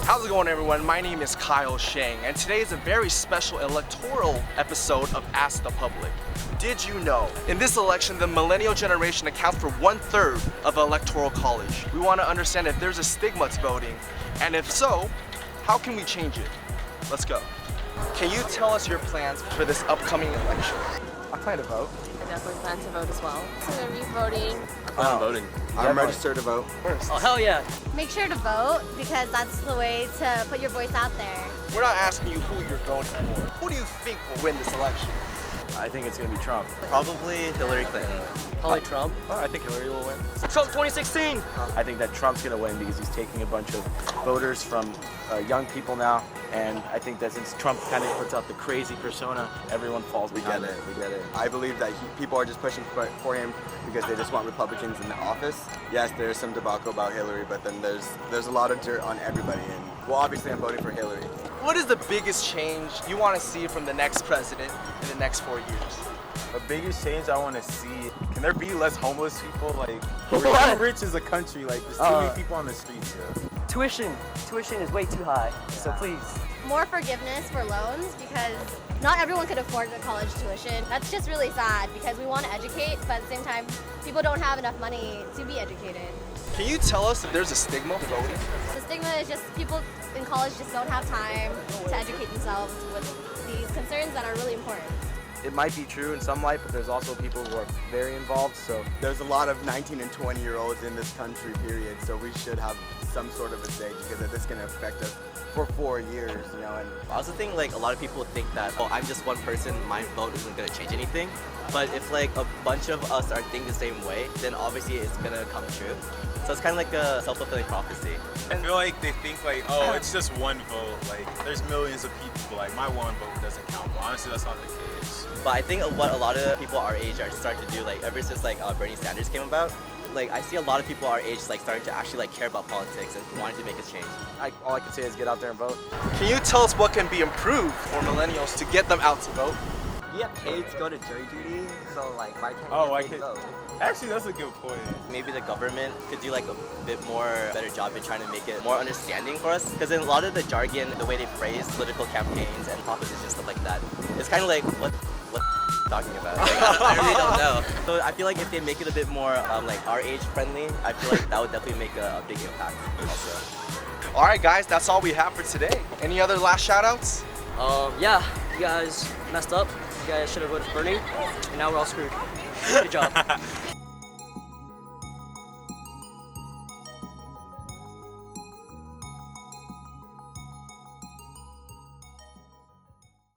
How's it going, everyone? My name is Kyle Shang, and today is a very special electoral episode of Ask the Public. Did you know? In this election, the millennial generation accounts for 1/3 of the electoral college. We want to understand if there's a stigma to voting, and if so, how can we change it? Let's go. Can you tell us your plans for this upcoming election? I plan to vote. I definitely plan to vote as well. So I'm gonna be voting. I'm voting. I'm registered to vote. First. Oh, hell yeah. Make sure to vote because that's the way to put your voice out there. We're not asking you who you're voting for. Who do you think will win this election? I think it's gonna be Trump. Probably Hillary Clinton. Probably Trump. I think Hillary will win. Trump 2016! I think that Trump's gonna win because he's taking a bunch of voters from young people now. And I think that since Trump kind of puts out the crazy persona, everyone falls behind it. We get it. I believe that people are just pushing for him because they just want Republicans in the office. Yes, there's some debacle about Hillary, but then there's a lot of dirt on everybody. And well, obviously I'm voting for Hillary. What is the biggest change you want to see from the next president in the next 4 years? The biggest change I want to see, can there be less homeless people? Like, we're too rich as a country, like, there's too many people on the streets here. Tuition is way too high, so please. More forgiveness for loans because not everyone could afford the college tuition. That's just really sad because we want to educate, but at the same time, people don't have enough money to be educated. Can you tell us if there's a stigma to voting? The stigma is just people in college just don't have time to educate themselves with these concerns that are really important. It might be true in some light, but there's also people who are very involved, so. There's a lot of 19 and 20-year-olds in this country, period, so we should have some sort of a say because this is going to affect us for 4 years, you know. And I also think like a lot of people think that, oh, I'm just one person, my vote isn't gonna change anything. But if like a bunch of us are thinking the same way, then obviously it's gonna come true. So it's kind of like a self-fulfilling prophecy. I feel like they think like, oh, it's just one vote. Like, there's millions of people. Like, my one vote doesn't count. But honestly, that's not the case. But I think what a lot of people our age are starting to do, like ever since like Bernie Sanders came about, like I see a lot of people our age like starting to actually like care about politics and wanting to make a change. All I can say is get out there and vote. Can you tell us what can be improved for millennials to get them out to vote? You get paid to go to jury duty, so like why can't you get paid to vote? Actually, that's a good point. Maybe the government could do like a bit more better job in trying to make it more understanding for us. Because in a lot of the jargon, the way they phrase political campaigns and propositions, stuff like that, it's kind of like what talking about. Like, I really don't know. So I feel like if they make it a bit more like our age friendly, I feel like that would definitely make a big impact also. All right, guys, that's all we have for today. Any other last shout outs? Yeah, you guys messed up. You guys should have voted for Bernie, and now we're all screwed. Good job.